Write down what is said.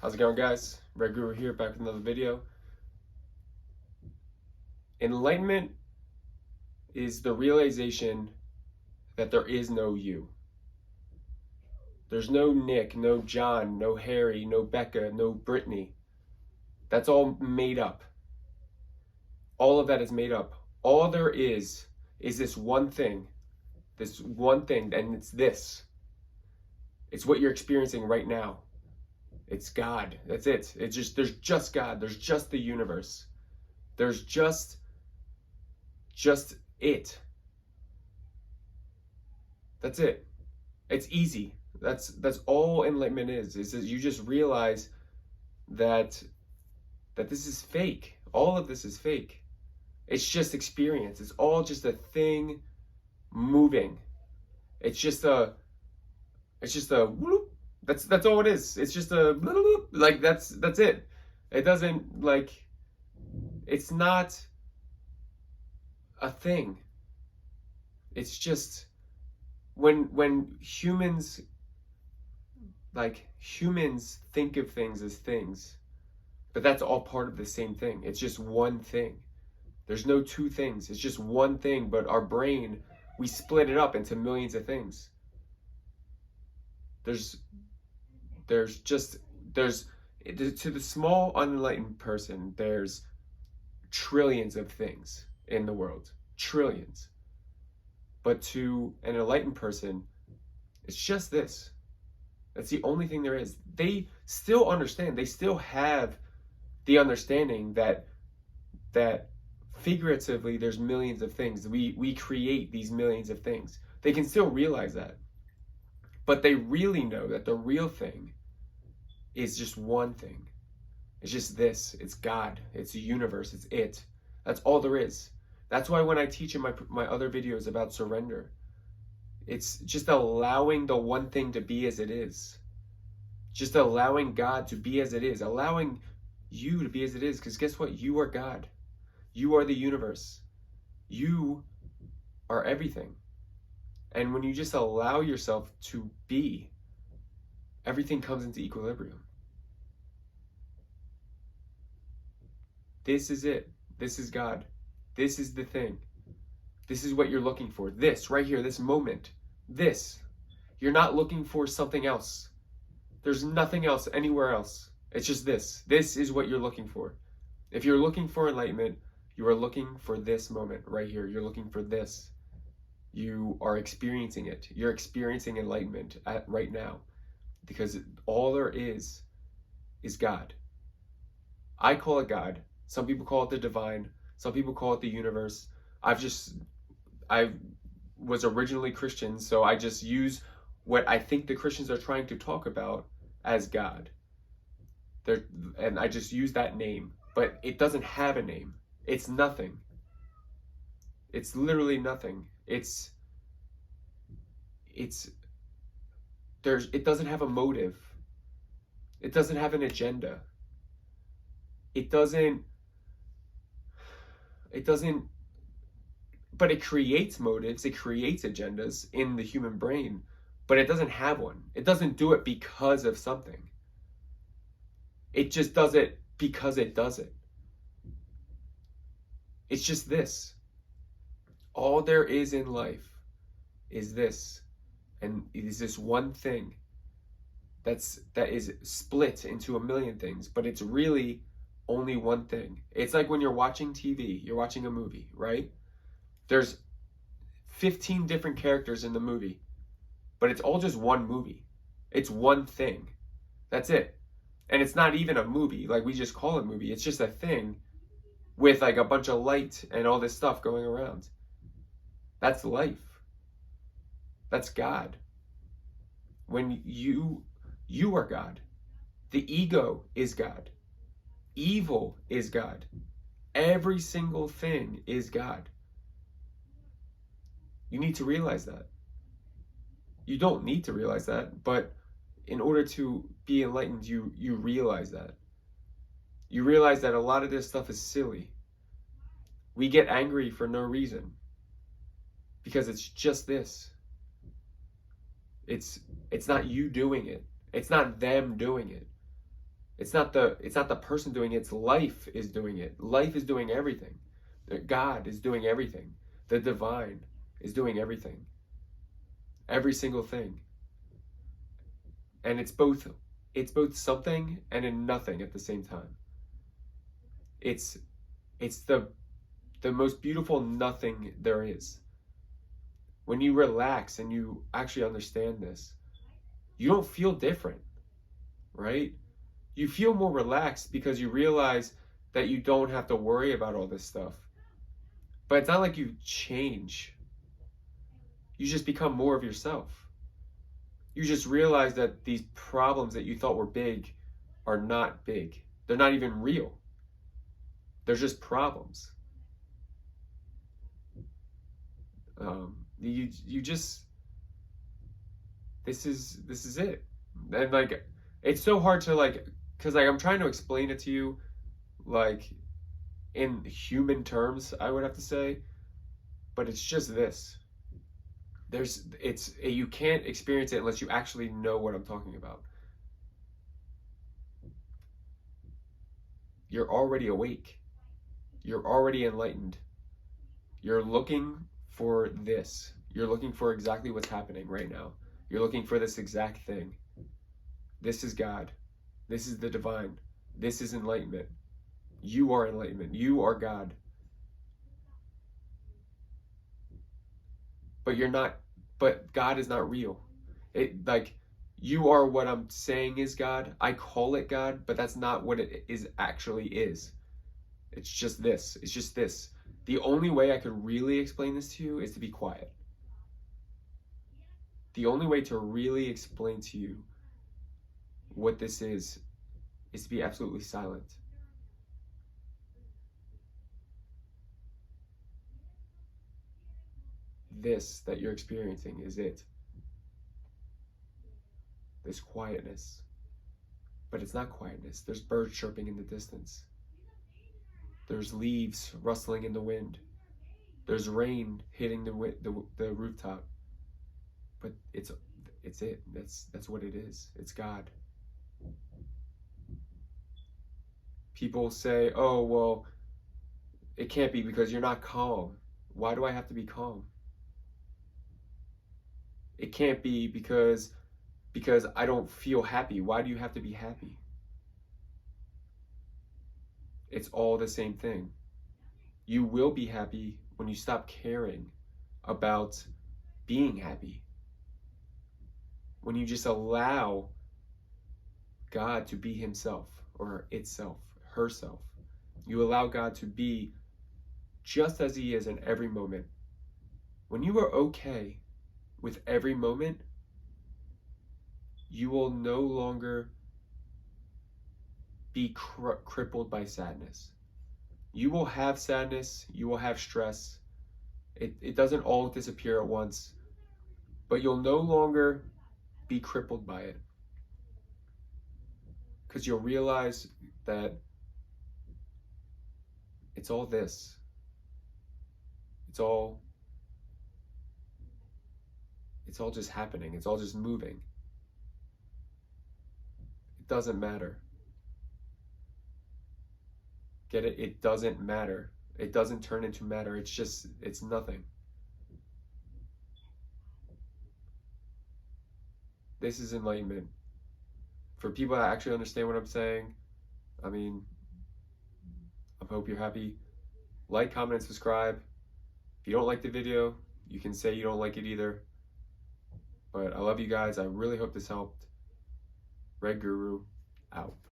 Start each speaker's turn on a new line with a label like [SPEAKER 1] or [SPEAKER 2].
[SPEAKER 1] How's it going, guys? Red Guru here, back with another video. Enlightenment is the realization that there is no you. There's no Nick, no John, no Harry, no Becca, no Brittany. That's all made up. All of that is made up. All there is this one thing. This one thing, and it's this. It's what you're experiencing right now. It's God. That's it. There's just God. There's just the universe. There's just it. That's it. It's easy. That's all enlightenment is that you just realize that this is fake. All of this is fake. It's just experience. It's all just a thing moving. It's just a whoop. That's all it is. It's just a like that's it. It doesn't it's not a thing. It's just when humans think of things as things, but that's all part of the same thing. It's just one thing. There's no two things. It's just one thing, but our brain, we split it up into millions of things. To the small unenlightened person, there's trillions of things in the world. Trillions. But to an enlightened person, it's just this. That's the only thing there is. They still understand. They still have the understanding that figuratively there's millions of things. We create these millions of things. They can still realize that. But they really know that the real thing is just one thing. It's just this. It's God. It's the universe. It's it. That's all there is. That's why when I teach in my other videos about surrender, it's just allowing the one thing to be as it is. Just allowing God to be as it is. Allowing you to be as it is. Because guess what? You are God. You are the universe. You are everything. And when you just allow yourself to be, everything comes into equilibrium. This is it. This is God. This is the thing. This is what you're looking for. This right here, this moment. This. You're not looking for something else. There's nothing else anywhere else. It's just this. This is what you're looking for. If you're looking for enlightenment, you are looking for this moment right here. You're looking for this. You are experiencing it. You're experiencing enlightenment right now, because all there is God. I call it God. Some people call it the divine. Some people call it the universe. I was originally Christian, so I just use what I think the Christians are trying to talk about as God. And I just use that name, but it doesn't have a name. It's nothing. It's literally nothing. It doesn't have a motive. It doesn't have an agenda. But it creates motives, it creates agendas in the human brain, but it doesn't have one. It doesn't do it because of something. It just does it because it does it. It's just this. All there is in life is this. And it is this one thing that is split into a million things, but it's really only one thing. It's like when you're watching TV, you're watching a movie, right? There's 15 different characters in the movie, but it's all just one movie. It's one thing. That's it. And it's not even a movie, like we just call it a movie. It's just a thing with like a bunch of light and all this stuff going around. That's life. That's God. When you are God. The ego is God. Evil is God. Every single thing is God. You need to realize that. You don't need to realize that, but in order to be enlightened, you realize that. You realize that a lot of this stuff is silly. We get angry for no reason because it's just this. It's not you doing it. It's not them doing it. It's not the person doing it, it's life is doing it. Life is doing everything. God is doing everything. The divine is doing everything. Every single thing. And it's both something and a nothing at the same time. It's it's the most beautiful nothing there is. When you relax and you actually understand this, you don't feel different, right? You feel more relaxed because you realize that you don't have to worry about all this stuff. But it's not like you change. You just become more of yourself. You just realize that these problems that you thought were big are not big. They're not even real. They're just problems. You just this is it. And like it's so hard to like because like I'm trying to explain it to you like in human terms, I would have to say, but it's just this. You can't experience it unless you actually know what I'm talking about. You're already awake. You're already enlightened. You're looking for this. You're looking for exactly what's happening right now. You're looking for this exact thing. This is God. This is the divine. This is enlightenment. You are enlightenment. You are God. But you're not, but God is not real. It like you are what I'm saying is God. I call it God, but that's not what it is actually is. It's just this. It's just this. The only way I could really explain this to you is to be quiet. The only way to really explain to you what this is to be absolutely silent. This that you're experiencing is it. This quietness. But it's not quietness. There's birds chirping in the distance. There's leaves rustling in the wind. There's rain hitting the rooftop. But it's it. That's what it is. It's God. People say, "Oh, well, it can't be because you're not calm." Why do I have to be calm? It can't be because I don't feel happy. Why do you have to be happy? It's all the same thing. You will be happy when you stop caring about being happy. When you just allow God to be himself or itself, herself. You allow God to be just as he is in every moment. When you are okay with every moment, you will no longer be crippled by sadness. You will have sadness, you will have stress. It doesn't all disappear at once, but you'll no longer be crippled by it. Because you'll realize that it's all this. It's all just happening. It's all just moving. It doesn't matter. Get it? It doesn't matter. It doesn't turn into matter. It's nothing. This is enlightenment. For people that actually understand what I'm saying, I mean, I hope you're happy. Like, comment, and subscribe. If you don't like the video, you can say you don't like it either. But I love you guys. I really hope this helped. Red Guru, out.